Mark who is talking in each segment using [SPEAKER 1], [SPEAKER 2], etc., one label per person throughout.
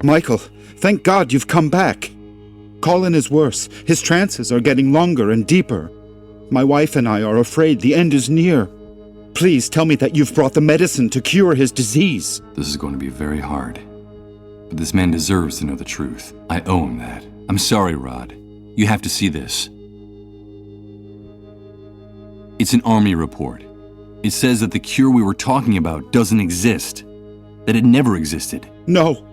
[SPEAKER 1] Michael, thank God you've come back. Colin is worse. His trances are getting longer and deeper. My wife and I are afraid the end is near. Please tell me that you've brought the medicine to cure his disease.
[SPEAKER 2] This is going to be very hard. But this man deserves to know the truth. I owe him that. I'm sorry, Rod. You have to see this. It's an army report. It says that the cure we were talking about doesn't exist. That it never existed.
[SPEAKER 1] No,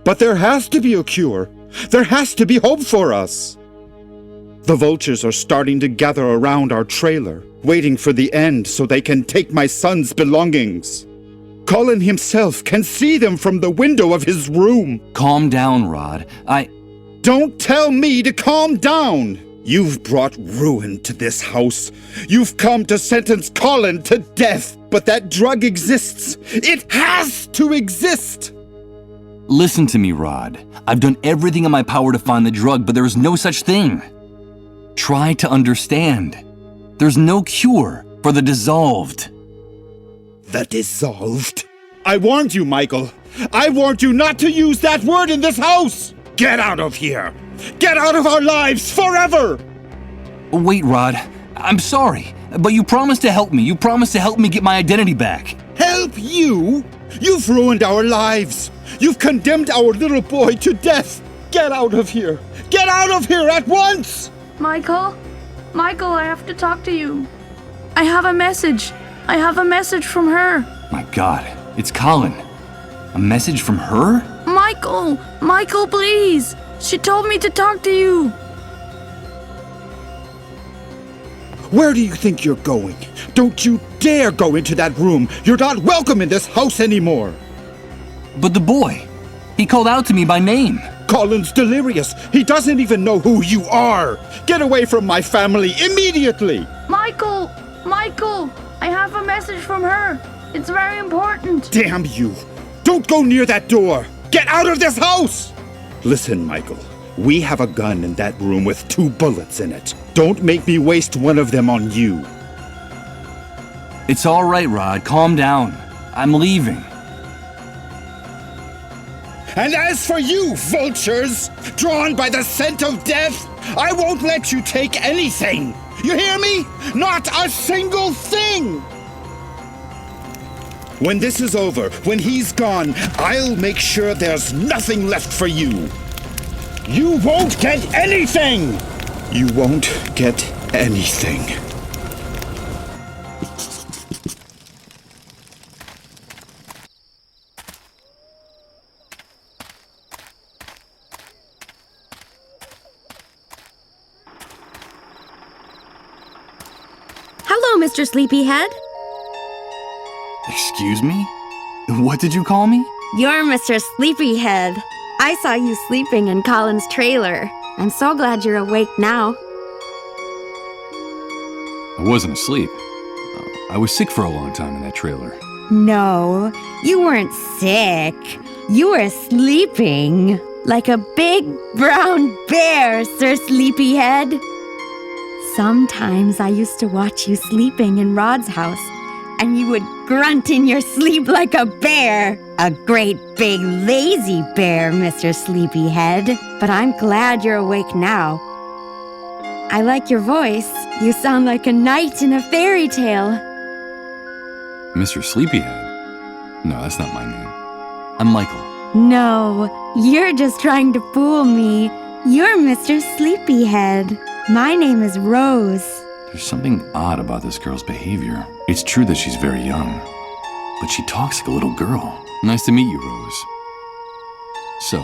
[SPEAKER 1] but there has to be a cure. There has to be hope for us. The vultures are starting to gather around our trailer, waiting for the end so they can take my son's belongings. Colin himself can see them from the window of his room.
[SPEAKER 2] Calm down, Rod.
[SPEAKER 1] Don't tell me to calm down! You've brought ruin to this house. You've come to sentence Colin to death, but that drug exists. It has to exist!
[SPEAKER 2] Listen to me, Rod. I've done everything in my power to find the drug, but there is no such thing. Try to understand. There's no cure for the dissolved.
[SPEAKER 1] The dissolved? I warned you, Michael. I warned you not to use that word in this house! Get out of here! Get out of our lives forever!
[SPEAKER 2] Wait, Rod. I'm sorry, but you promised to help me. You promised to help me get my identity back.
[SPEAKER 1] Help you? You've ruined our lives. You've condemned our little boy to death. Get out of here. Get out of here at once!
[SPEAKER 3] Michael? Michael, I have to talk to you. I have a message. I have a message from her.
[SPEAKER 2] My God, it's Colin. A message from her?
[SPEAKER 3] Michael! Michael, please! She told me to talk to you.
[SPEAKER 1] Where do you think you're going? Don't you dare go into that room. You're not welcome in this house anymore.
[SPEAKER 2] But the boy, he called out to me by name.
[SPEAKER 1] Colin's delirious. He doesn't even know who you are. Get away from my family immediately.
[SPEAKER 3] Michael! Michael! I have a message from her. It's very important.
[SPEAKER 1] Damn you. Don't go near that door. Get out of this house! Listen, Michael. We have a gun in that room with 2 bullets in it. Don't make me waste one of them on you.
[SPEAKER 2] It's all right, Rod. Calm down. I'm leaving.
[SPEAKER 1] And as for you, vultures, drawn by the scent of death, I won't let you take anything. You hear me? Not a single thing! When this is over, when he's gone, I'll make sure there's nothing left for you. You won't get anything! You won't get anything.
[SPEAKER 4] Hello, Mr. Sleepyhead.
[SPEAKER 2] Excuse me? What did you call me?
[SPEAKER 4] You're Mr. Sleepyhead. I saw you sleeping in Colin's trailer. I'm so glad you're awake now.
[SPEAKER 2] I wasn't asleep. I was sick for a long time in that trailer.
[SPEAKER 4] No, you weren't sick. You were sleeping like a big brown bear, Sir Sleepyhead. Sometimes I used to watch you sleeping in Rod's house, and you would grunt in your sleep like a bear. A great big lazy bear, Mr. Sleepyhead. But I'm glad you're awake now. I like your voice. You sound like a knight in a fairy tale.
[SPEAKER 2] Mr. Sleepyhead? No, that's not my name. I'm Michael.
[SPEAKER 4] No, you're just trying to fool me. You're Mr. Sleepyhead. My name is Rouz.
[SPEAKER 2] There's something odd about this girl's behavior. It's true that she's very young, but she talks like a little girl. Nice to meet you, Rouz. So,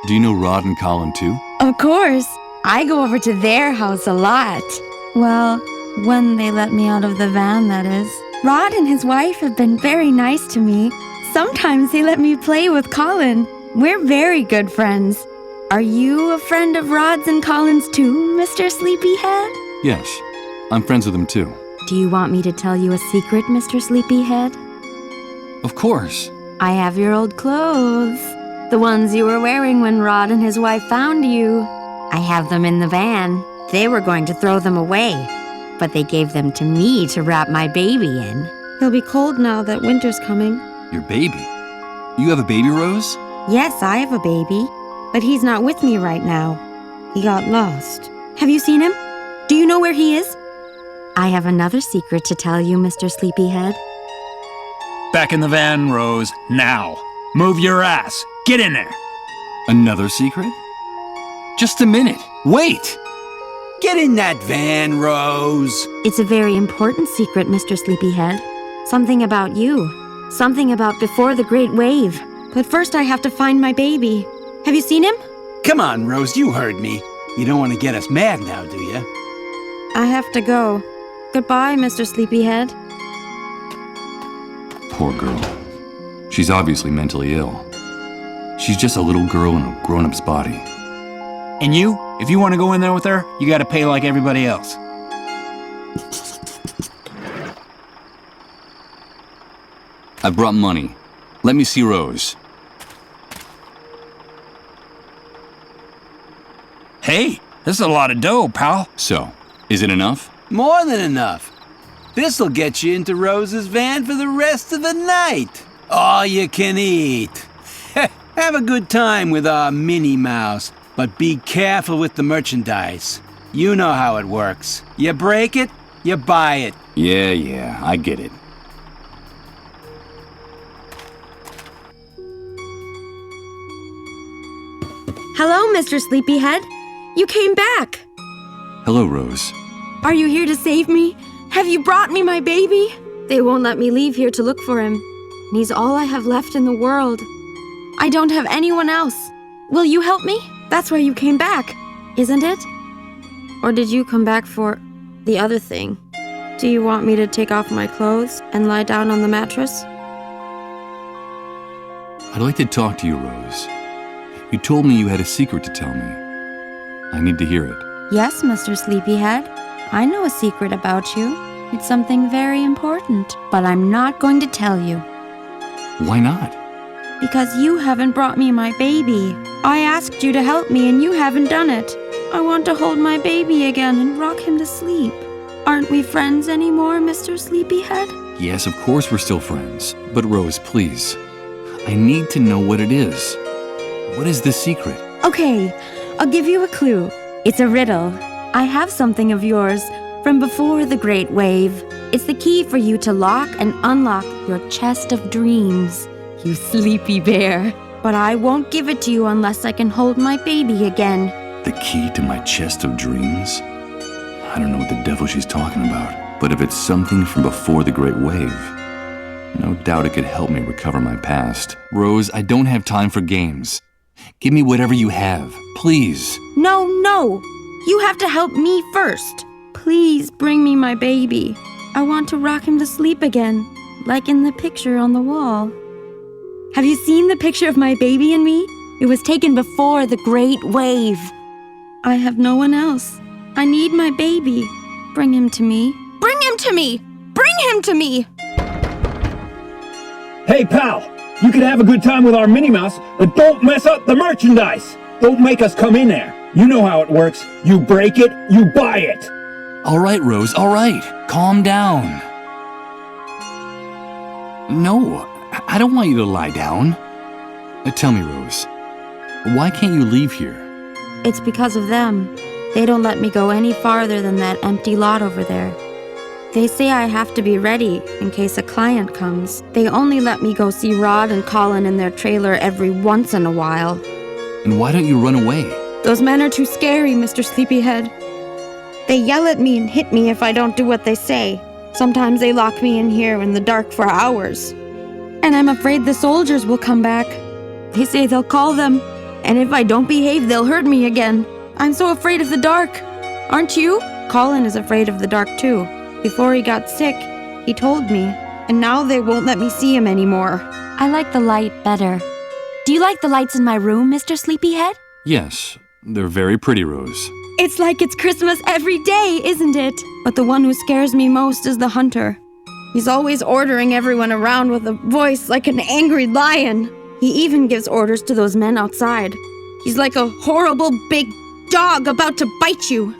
[SPEAKER 2] do you know Rod and Colin too?
[SPEAKER 4] Of course. I go over to their house a lot. Well, when they let me out of the van, that is. Rod and his wife have been very nice to me. Sometimes they let me play with Colin. We're very good friends. Are you a friend of Rod's and Colin's too, Mr. Sleepyhead?
[SPEAKER 2] Yes, I'm friends with them too.
[SPEAKER 4] Do you want me to tell you a secret, Mr. Sleepyhead?
[SPEAKER 2] Of course.
[SPEAKER 4] I have your old clothes. The ones you were wearing when Rod and his wife found you. I have them in the van. They were going to throw them away, but they gave them to me to wrap my baby in. He'll be cold now that winter's coming.
[SPEAKER 2] Your baby? You have a baby, Rouz?
[SPEAKER 4] Yes, I have a baby, but he's not with me right now. He got lost. Have you seen him? Do you know where he is? I have another secret to tell you, Mr. Sleepyhead.
[SPEAKER 5] Back in the van, Rose, now. Move your ass. Get in there.
[SPEAKER 2] Another secret? Just a minute. Wait!
[SPEAKER 6] Get in that van, Rose.
[SPEAKER 4] It's a very important secret, Mr. Sleepyhead. Something about you. Something about before the Great Wave. But first I have to find my baby. Have you seen him?
[SPEAKER 6] Come on, Rose, you heard me. You don't want to get us mad now, do you?
[SPEAKER 4] I have to go. Goodbye, Mr. Sleepyhead.
[SPEAKER 2] Poor girl. She's obviously mentally ill. She's just a little girl in a grown-up's body.
[SPEAKER 5] And you, if you want to go in there with her, you gotta pay like everybody else.
[SPEAKER 2] I brought money. Let me see Rose.
[SPEAKER 5] Hey, this is a lot of dough, pal.
[SPEAKER 2] So, is it enough?
[SPEAKER 6] More than enough. This'll get you into Rose's van for the rest of the night. All you can eat. Have a good time with our Minnie Mouse, but be careful with the merchandise. You know how it works. You break it, you buy it.
[SPEAKER 2] Yeah, I get it.
[SPEAKER 4] Hello, Mr. Sleepyhead. You came back.
[SPEAKER 2] Hello, Rose.
[SPEAKER 4] Are you here to save me? Have you brought me my baby? They won't let me leave here to look for him. He's all I have left in the world. I don't have anyone else. Will you help me? That's why you came back, isn't it? Or did you come back for the other thing? Do you want me to take off my clothes and lie down on the mattress?
[SPEAKER 2] I'd like to talk to you, Rose. You told me you had a secret to tell me. I need to hear it.
[SPEAKER 4] Yes, Mr. Sleepyhead. I know a secret about you. It's something very important, but I'm not going to tell you.
[SPEAKER 2] Why not?
[SPEAKER 4] Because you haven't brought me my baby. I asked you to help me and you haven't done it. I want to hold my baby again and rock him to sleep. Aren't we friends anymore, Mr. Sleepyhead?
[SPEAKER 2] Yes, of course we're still friends. But Rose, please. I need to know what it is. What is the secret?
[SPEAKER 4] Okay, I'll give you a clue. It's a riddle. I have something of yours from before the Great Wave. It's the key for you to lock and unlock your chest of dreams, you sleepy bear. But I won't give it to you unless I can hold my baby again.
[SPEAKER 2] The key to my chest of dreams? I don't know what the devil she's talking about. But if it's something from before the Great Wave, no doubt it could help me recover my past. Rose, I don't have time for games. Give me whatever you have, please.
[SPEAKER 4] No. You have to help me first. Please bring me my baby. I want to rock him to sleep again, like in the picture on the wall. Have you seen the picture of my baby and me? It was taken before the Great Wave. I have no one else. I need my baby. Bring him to me. Bring him to me! Bring him to me!
[SPEAKER 7] Hey, pal! You can have a good time with our Minnie Mouse, but don't mess up the merchandise! Don't make us come in there. You know how it works. You break it, you buy it.
[SPEAKER 2] All right, Rose, all right. Calm down. No, I don't want you to lie down. Tell me, Rose, why can't you leave here?
[SPEAKER 4] It's because of them. They don't let me go any farther than that empty lot over there. They say I have to be ready in case a client comes. They only let me go see Rod and Colin in their trailer every once in a while.
[SPEAKER 2] And why don't you run away?
[SPEAKER 4] Those men are too scary, Mr. Sleepyhead. They yell at me and hit me if I don't do what they say. Sometimes they lock me in here in the dark for hours. And I'm afraid the soldiers will come back. They say they'll call them, and if I don't behave, they'll hurt me again. I'm so afraid of the dark. Aren't you? Colin is afraid of the dark too. Before he got sick, he told me, and now they won't let me see him anymore. I like the light better. Do you like the lights in my room, Mr. Sleepyhead?
[SPEAKER 2] Yes, they're very pretty, Rose.
[SPEAKER 4] It's like it's Christmas every day, isn't it? But the one who scares me most is the hunter. He's always ordering everyone around with a voice like an angry lion. He even gives orders to those men outside. He's like a horrible big dog about to bite you.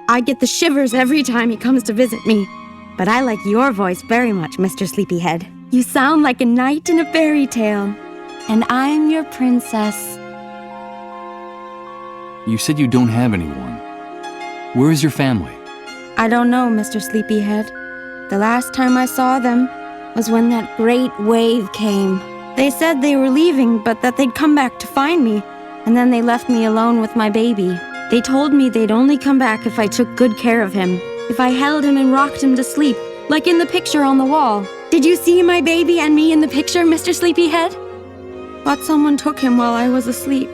[SPEAKER 4] I get the shivers every time he comes to visit me. But I like your voice very much, Mr. Sleepyhead. You sound like a knight in a fairy tale. and I'm your princess.
[SPEAKER 2] You said you don't have anyone. Where is your family?
[SPEAKER 4] I don't know, Mr. Sleepyhead. The last time I saw them was when that great wave came. They said they were leaving, but that they'd come back to find me, and then they left me alone with my baby. They told me they'd only come back if I took good care of him, if I held him and rocked him to sleep, like in the picture on the wall. Did you see my baby and me in the picture, Mr. Sleepyhead? But someone took him while I was asleep.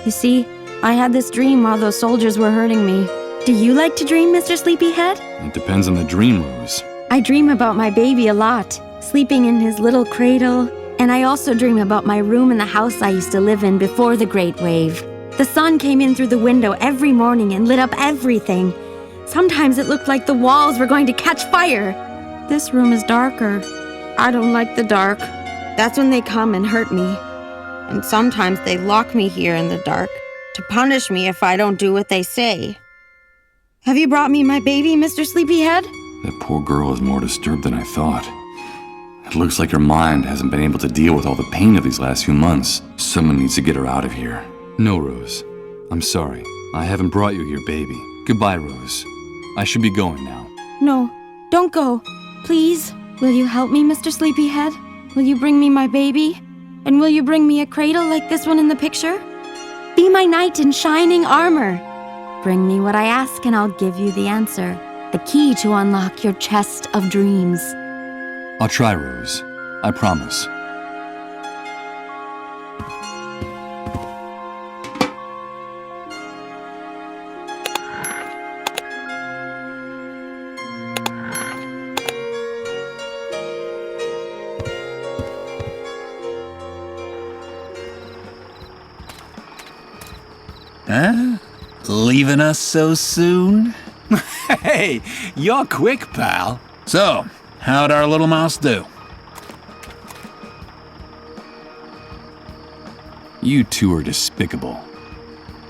[SPEAKER 4] You see, I had this dream while those soldiers were hurting me. Do you like to dream, Mr. Sleepyhead?
[SPEAKER 2] It depends on the dream, Rose.
[SPEAKER 4] I dream about my baby a lot, sleeping in his little cradle, and I also dream about my room in the house I used to live in before the Great Wave. The sun came in through the window every morning and lit up everything. Sometimes it looked like the walls were going to catch fire. This room is darker. I don't like the dark. That's when they come and hurt me. And sometimes they lock me here in the dark to punish me if I don't do what they say. Have you brought me my baby, Mr. Sleepyhead?
[SPEAKER 2] That poor girl is more disturbed than I thought. It looks like her mind hasn't been able to deal with all the pain of these last few months. Someone needs to get her out of here. No, Rose. I'm sorry. I haven't brought you your baby. Goodbye, Rose. I should be going now.
[SPEAKER 4] No, don't go. Please. Will you help me, Mr. Sleepyhead? Will you bring me my baby? And will you bring me a cradle like this one in the picture? Be my knight in shining armor. Bring me what I ask and I'll give you the answer. The key to unlock your chest of dreams.
[SPEAKER 2] I'll try, Rose. I promise.
[SPEAKER 5] Huh? Leaving us so soon?
[SPEAKER 6] Hey, you're quick, pal.
[SPEAKER 5] So, how'd our little mouse do?
[SPEAKER 2] You two are despicable.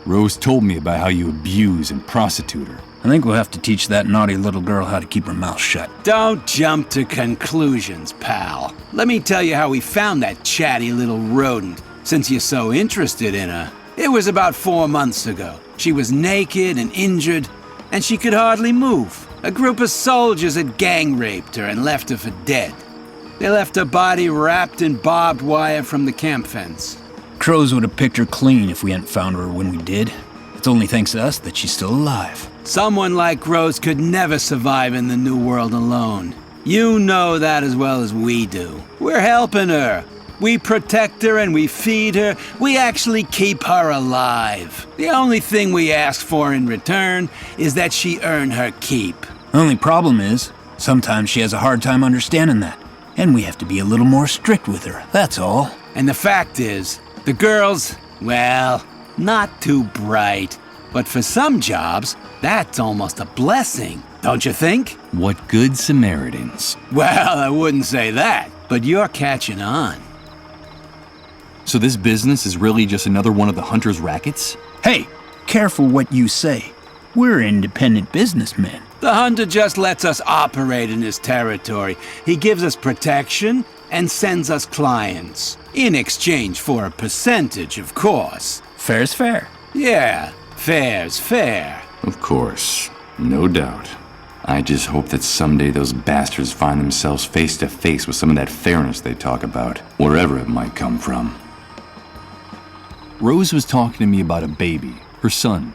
[SPEAKER 2] Rose told me about how you abuse and prostitute her.
[SPEAKER 5] I think we'll have to teach that naughty little girl how to keep her mouth shut.
[SPEAKER 6] Don't jump to conclusions, pal. Let me tell you how we found that chatty little rodent, since you're so interested in her. It was about 4 months ago. She was naked and injured, and she could hardly move. A group of soldiers had gang raped her and left her for dead. They left her body wrapped in barbed wire from the camp fence.
[SPEAKER 5] Crows would have picked her clean if we hadn't found her when we did. It's only thanks to us that she's still alive.
[SPEAKER 6] Someone like Roze could never survive in the New World alone. You know that as well as we do. We're helping her. We protect her and we feed her. We actually keep her alive. The only thing we ask for in return is that she earn her keep.
[SPEAKER 5] Only problem is, sometimes she has a hard time understanding that. And we have to be a little more strict with her, that's all.
[SPEAKER 6] And the fact is, the girls, well, not too bright. But for some jobs, that's almost a blessing, don't you think?
[SPEAKER 2] What good Samaritans.
[SPEAKER 6] Well, I wouldn't say that, but you're catching on.
[SPEAKER 2] So this business is really just another one of the hunter's rackets?
[SPEAKER 5] Hey, careful what you say. We're independent businessmen.
[SPEAKER 6] The hunter just lets us operate in his territory. He gives us protection and sends us clients. In exchange for a percentage, of course.
[SPEAKER 5] Fair's fair.
[SPEAKER 6] Yeah, fair's fair.
[SPEAKER 2] Of course. No doubt. I just hope that someday those bastards find themselves face to face with some of that fairness they talk about, wherever it might come from. Rose was talking to me about a baby, her son.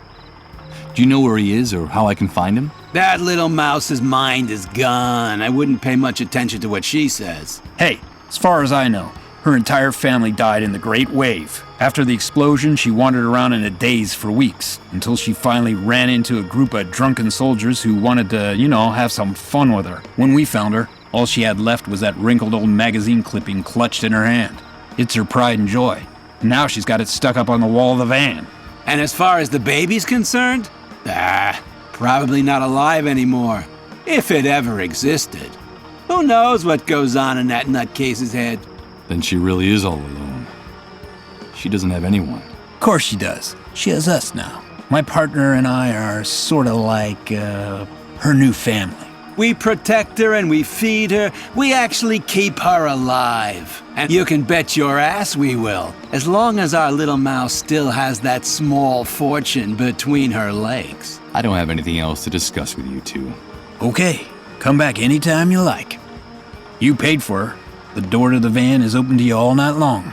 [SPEAKER 2] Do you know where he is or how I can find him?
[SPEAKER 6] That little mouse's mind is gone. I wouldn't pay much attention to what she says.
[SPEAKER 5] Hey, as far as I know, her entire family died in the Great Wave. After the explosion, she wandered around in a daze for weeks, until she finally ran into a group of drunken soldiers who wanted to, have some fun with her. When we found her, all she had left was that wrinkled old magazine clipping clutched in her hand. It's her pride and joy. Now she's got it stuck up on the wall of the van.
[SPEAKER 6] And as far as the baby's concerned, probably not alive anymore. If it ever existed. Who knows what goes on in that nutcase's head?
[SPEAKER 2] Then she really is all alone. She doesn't have anyone.
[SPEAKER 5] Of course she does. She has us now. My partner and I are sort of like, her new family.
[SPEAKER 6] We protect her and we feed her. We actually keep her alive. And you can bet your ass we will, as long as our little mouse still has that small fortune between her legs.
[SPEAKER 2] I don't have anything else to discuss with you two.
[SPEAKER 5] Okay, come back anytime you like. You paid for her. The door to the van is open to you all night long.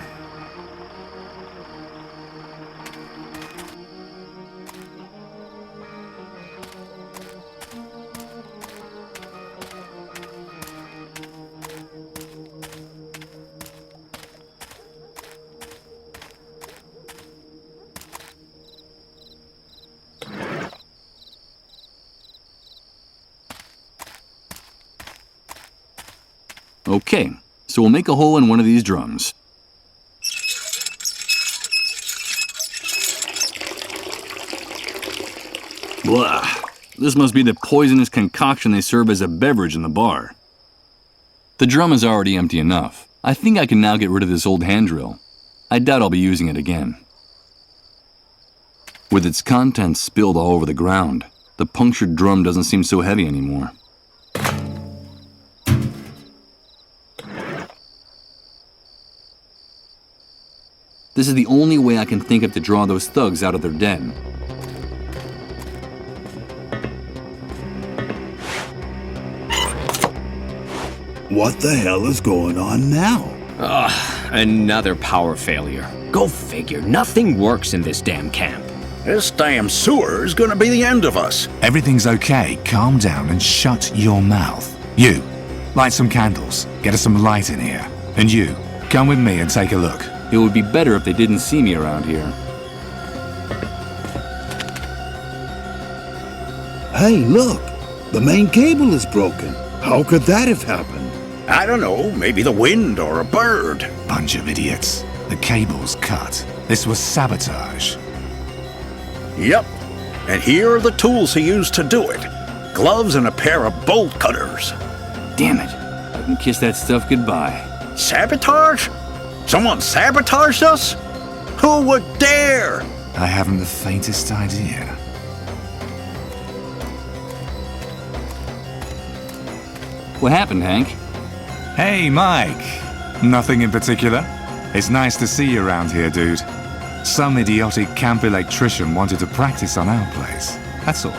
[SPEAKER 2] Okay, so we'll make a hole in one of these drums. Blah. This must be the poisonous concoction they serve as a beverage in the bar. The drum is already empty enough. I think I can now get rid of this old hand drill. I doubt I'll be using it again. With its contents spilled all over the ground, the punctured drum doesn't seem so heavy anymore. This is the only way I can think of to draw those thugs out of their den.
[SPEAKER 8] What the hell is going on now?
[SPEAKER 9] Ugh, another power failure. Go figure, nothing works in this damn camp.
[SPEAKER 10] This damn sewer is gonna be the end of us.
[SPEAKER 11] Everything's okay. Calm down and shut your mouth. You, light some candles. Get us some light in here. And you, come with me and take a look.
[SPEAKER 2] It would be better if they didn't see me around here.
[SPEAKER 8] Hey, look! The main cable is broken. How could that have happened?
[SPEAKER 10] I don't know, maybe the wind or a bird.
[SPEAKER 11] Bunch of idiots. The cable's cut. This was sabotage.
[SPEAKER 10] Yep, and here are the tools he used to do it. Gloves and a pair of bolt cutters.
[SPEAKER 2] Damn it. I can kiss that stuff goodbye.
[SPEAKER 10] Sabotage? Someone sabotaged us? Who would dare?
[SPEAKER 11] I haven't the faintest idea.
[SPEAKER 2] What happened, Hank?
[SPEAKER 11] Hey, Mike. Nothing in particular. It's nice to see you around here, dude. Some idiotic camp electrician wanted to practice on our place. That's all.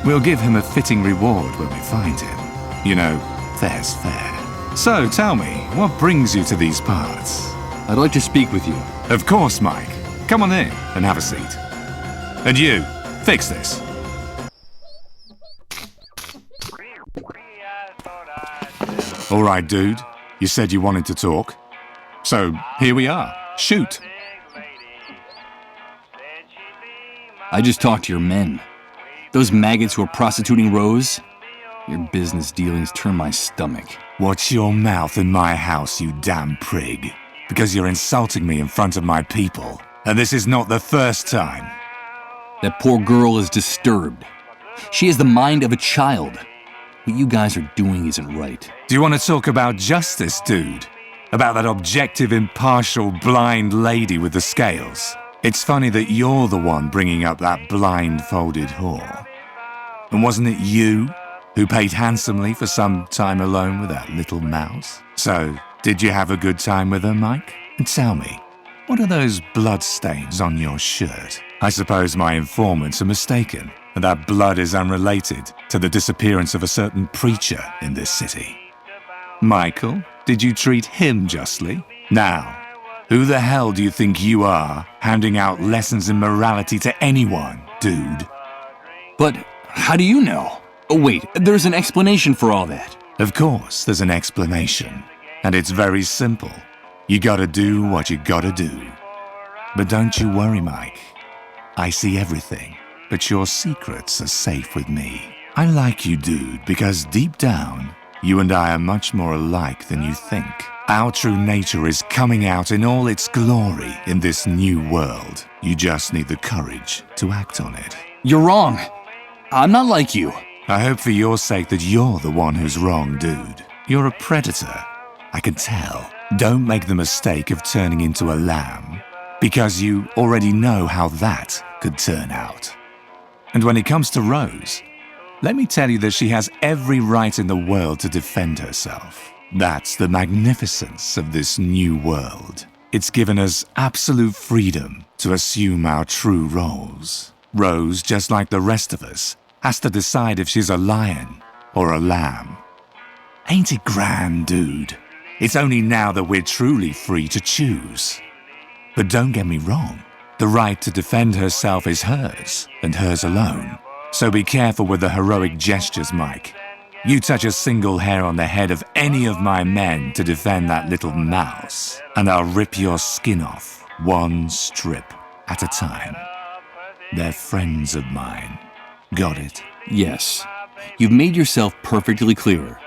[SPEAKER 11] We'll give him a fitting reward when we find him. You know, fair's fair. So, tell me, what brings you to these parts?
[SPEAKER 2] I'd like to speak with you.
[SPEAKER 11] Of course, Mike. Come on in and have a seat. And you, fix this. All right, dude. You said you wanted to talk. So, here we are. Shoot.
[SPEAKER 2] I just talked to your men. Those maggots who are prostituting Rouse. Your business dealings turn my stomach.
[SPEAKER 11] Watch your mouth in my house, you damn prig. Because you're insulting me in front of my people. And this is not the first time.
[SPEAKER 2] That poor girl is disturbed. She has the mind of a child. What you guys are doing isn't right.
[SPEAKER 11] Do you want to talk about justice, dude? About that objective, impartial, blind lady with the scales? It's funny that you're the one bringing up that blindfolded whore. And wasn't it you who paid handsomely for some time alone with that little mouse? So, did you have a good time with her, Mike? And tell me, what are those blood stains on your shirt? I suppose my informants are mistaken, and that blood is unrelated to the disappearance of a certain preacher in this city. Michael, did you treat him justly? Now, who the hell do you think you are, handing out lessons in morality to anyone, dude?
[SPEAKER 2] But how do you know? Oh wait, there's an explanation for all that.
[SPEAKER 11] Of course, there's an explanation. And it's very simple. You gotta do what you gotta do. But don't you worry, Mike. I see everything, but your secrets are safe with me. I like you, dude, because deep down, you and I are much more alike than you think. Our true nature is coming out in all its glory in this new world. You just need the courage to act on it.
[SPEAKER 2] You're wrong. I'm not like you.
[SPEAKER 11] I hope for your sake that you're the one who's wrong, dude. You're a predator. I can tell. Don't make the mistake of turning into a lamb, because you already know how that could turn out. And when it comes to Rouse, let me tell you that she has every right in the world to defend herself. That's the magnificence of this new world. It's given us absolute freedom to assume our true roles. Rose, just like the rest of us, has to decide if she's a lion or a lamb. Ain't it grand, dude? It's only now that we're truly free to choose. But don't get me wrong, the right to defend herself is hers, and hers alone. So be careful with the heroic gestures, Mike. You touch a single hair on the head of any of my men to defend that little mouse, and I'll rip your skin off, one strip at a time. They're friends of mine. Got it?
[SPEAKER 2] Yes. You've made yourself perfectly clear.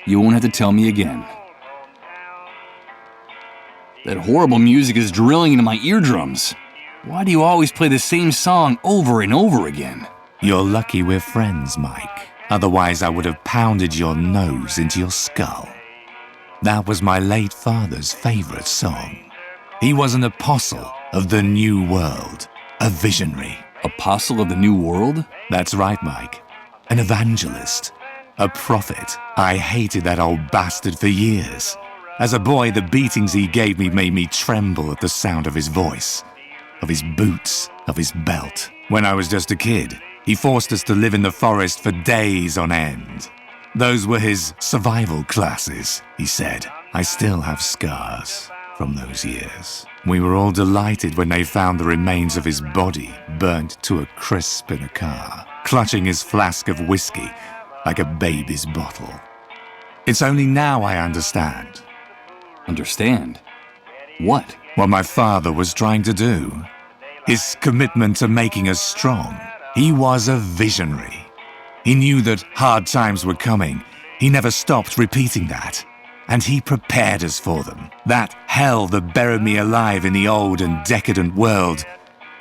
[SPEAKER 2] You won't have to tell me again. That horrible music is drilling into my eardrums. Why do you always play the same song over and over again?
[SPEAKER 11] You're lucky we're friends, Mike. Otherwise, I would have pounded your nose into your skull. That was my late father's favorite song. He was an apostle of the new world, a visionary.
[SPEAKER 2] Apostle of the New World?
[SPEAKER 11] That's right, Mike. An evangelist, a prophet. I hated that old bastard for years. As a boy, the beatings he gave me made me tremble at the sound of his voice, of his boots, of his belt. When I was just a kid, he forced us to live in the forest for days on end. Those were his survival classes, he said. I still have scars from those years. We were all delighted when they found the remains of his body burnt to a crisp in a car, clutching his flask of whiskey like a baby's bottle. It's only now I understand.
[SPEAKER 2] Understand? What?
[SPEAKER 11] What my father was trying to do. His commitment to making us strong. He was a visionary. He knew that hard times were coming. He never stopped repeating that. And he prepared us for them. That hell that buried me alive in the old and decadent world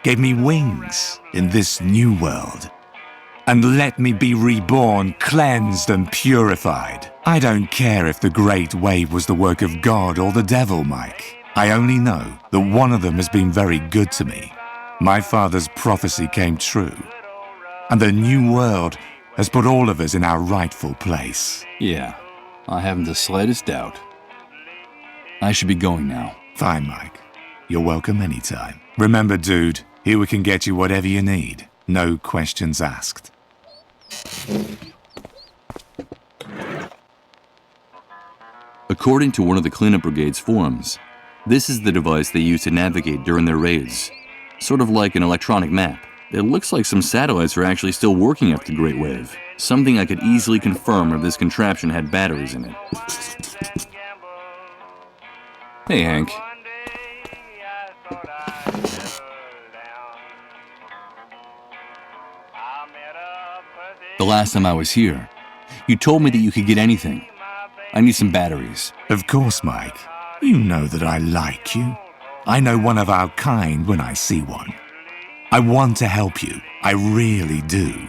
[SPEAKER 11] gave me wings in this new world. And let me be reborn, cleansed and purified. I don't care if the Great Wave was the work of God or the devil, Mike. I only know that one of them has been very good to me. My father's prophecy came true. And the new world has put all of us in our rightful place.
[SPEAKER 2] Yeah, I haven't the slightest doubt. I should be going now.
[SPEAKER 11] Fine, Mike. You're welcome anytime. Remember, dude, here we can get you whatever you need. No questions asked.
[SPEAKER 2] According to one of the cleanup brigade's forums, this is the device they use to navigate during their raids. Sort of like an electronic map. It looks like some satellites are actually still working after the Great Wave. Something I could easily confirm if this contraption had batteries in it. Hey, Hank. The last time I was here, you told me that you could get anything. I need some batteries.
[SPEAKER 11] Of course, Mike. You know that I like you. I know one of our kind when I see one. I want to help you. I really do.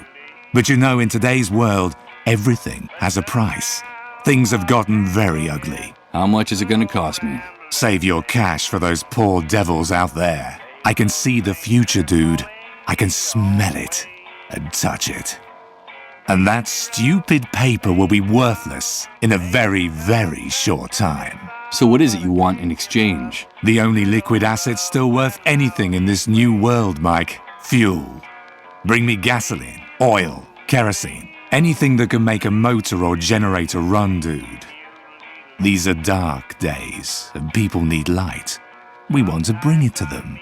[SPEAKER 11] But you know, in today's world, everything has a price. Things have gotten very ugly.
[SPEAKER 2] How much is it going to cost me?
[SPEAKER 11] Save your cash for those poor devils out there. I can see the future, dude. I can smell it and touch it. And that stupid paper will be worthless in a very, very short time.
[SPEAKER 2] So what is it you want in exchange?
[SPEAKER 11] The only liquid asset still worth anything in this new world, Mike. Fuel. Bring me gasoline, oil, kerosene. Anything that can make a motor or generator run, dude. These are dark days, and people need light. We want to bring it to them.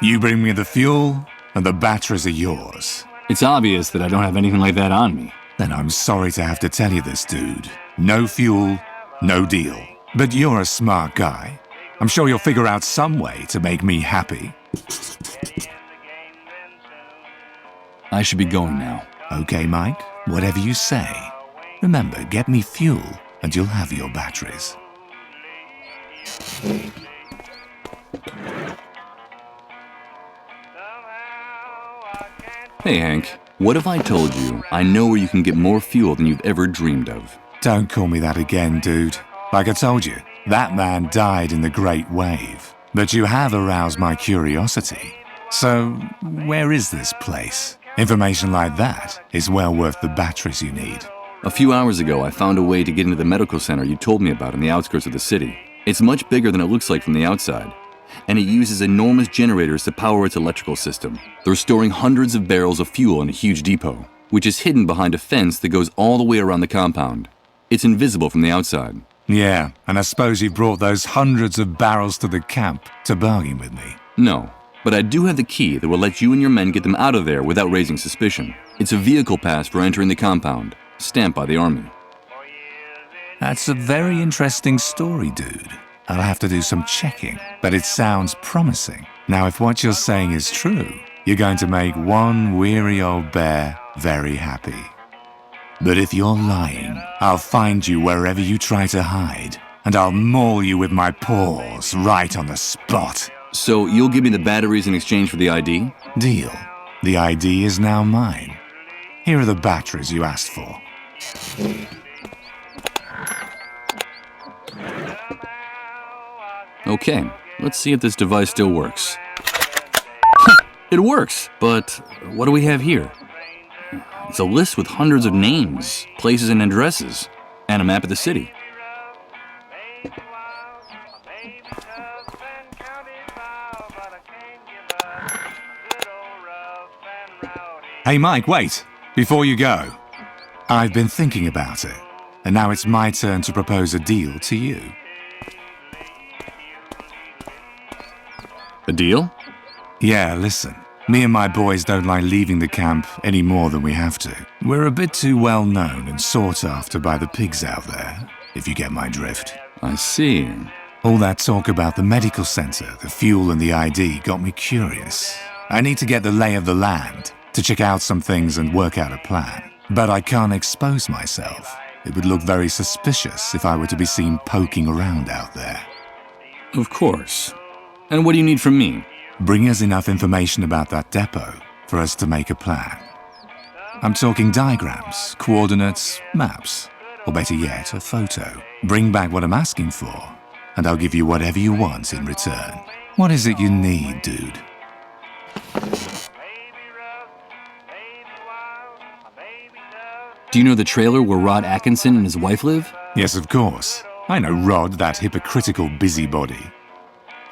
[SPEAKER 11] You bring me the fuel, and the batteries are yours.
[SPEAKER 2] It's obvious that I don't have anything like that on me.
[SPEAKER 11] Then I'm sorry to have to tell you this, dude. No fuel, no deal. But you're a smart guy. I'm sure you'll figure out some way to make me happy.
[SPEAKER 2] I should be going now.
[SPEAKER 11] Okay, Mike, whatever you say. Remember, get me fuel and you'll have your batteries.
[SPEAKER 2] Hey, Hank. What if I told you I know where you can get more fuel than you've ever dreamed of?
[SPEAKER 11] Don't call me that again, dude. Like I told you, that man died in the Great Wave. But you have aroused my curiosity. So, where is this place? Information like that is well worth the batteries you need.
[SPEAKER 2] A few hours ago, I found a way to get into the medical center you told me about on the outskirts of the city. It's much bigger than it looks like from the outside, and it uses enormous generators to power its electrical system. They're storing hundreds of barrels of fuel in a huge depot, which is hidden behind a fence that goes all the way around the compound. It's invisible from the outside.
[SPEAKER 11] Yeah, and I suppose you've brought those hundreds of barrels to the camp to bargain with me.
[SPEAKER 2] No, but I do have the key that will let you and your men get them out of there without raising suspicion. It's a vehicle pass for entering the compound, stamped by the army.
[SPEAKER 11] That's a very interesting story, dude. I'll have to do some checking, but it sounds promising. Now, if what you're saying is true, you're going to make one weary old bear very happy. But if you're lying, I'll find you wherever you try to hide, and I'll maul you with my paws right on the spot.
[SPEAKER 2] So you'll give me the batteries in exchange for the ID?
[SPEAKER 11] Deal. The ID is now mine. Here are the batteries you asked for.
[SPEAKER 2] Okay, let's see if this device still works. It works, but what do we have here? It's a list with hundreds of names, places and addresses, and a map of the city.
[SPEAKER 11] Hey Mike, wait! Before you go. I've been thinking about it, and now it's my turn to propose a deal to you.
[SPEAKER 2] A deal?
[SPEAKER 11] Yeah, listen. Me and my boys don't like leaving the camp any more than we have to. We're a bit too well known and sought after by the pigs out there, if you get my drift.
[SPEAKER 2] I see.
[SPEAKER 11] All that talk about the medical center, the fuel and the ID got me curious. I need to get the lay of the land, to check out some things and work out a plan. But I can't expose myself. It would look very suspicious if I were to be seen poking around out there.
[SPEAKER 2] Of course. And what do you need from me?
[SPEAKER 11] Bring us enough information about that depot for us to make a plan. I'm talking diagrams, coordinates, maps, or better yet, a photo. Bring back what I'm asking for, and I'll give you whatever you want in return. What is it you need, dude?
[SPEAKER 2] Do you know the trailer where Rod Atkinson and his wife live?
[SPEAKER 11] Yes, of course. I know Rod, that hypocritical busybody.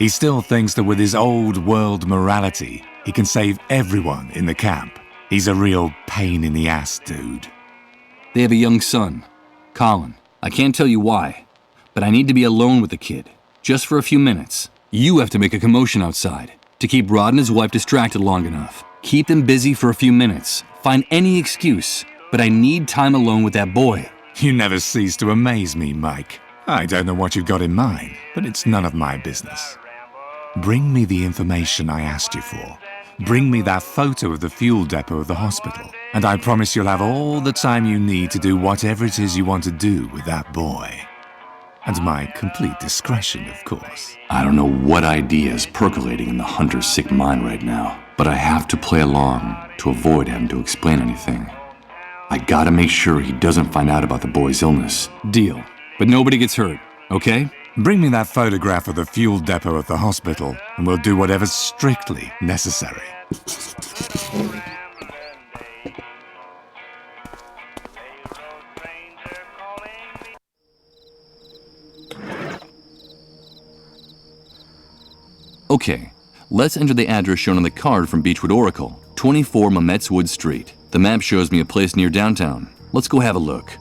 [SPEAKER 11] He still thinks that with his old world morality, he can save everyone in the camp. He's a real pain in the ass, dude.
[SPEAKER 2] They have a young son, Colin. I can't tell you why, but I need to be alone with the kid, just for a few minutes. You have to make a commotion outside to keep Rod and his wife distracted long enough. Keep them busy for a few minutes. Find any excuse, but I need time alone with that boy.
[SPEAKER 11] You never cease to amaze me, Mike. I don't know what you've got in mind, but it's none of my business. Bring me the information I asked you for. Bring me that photo of the fuel depot of the hospital, and I promise you'll have all the time you need to do whatever it is you want to do with that boy. And my complete discretion, of course.
[SPEAKER 2] I don't know what idea is percolating in the hunter's sick mind right now, but I have to play along to avoid having to explain anything. I gotta make sure he doesn't find out about the boy's illness. Deal. But nobody gets hurt, okay?
[SPEAKER 11] Bring me that photograph of the fuel depot at the hospital, and we'll do whatever's strictly necessary.
[SPEAKER 2] Okay, let's enter the address shown on the card from Beechwood Oracle, 24 Mametz Wood Street. The map shows me a place near downtown. Let's go have a look.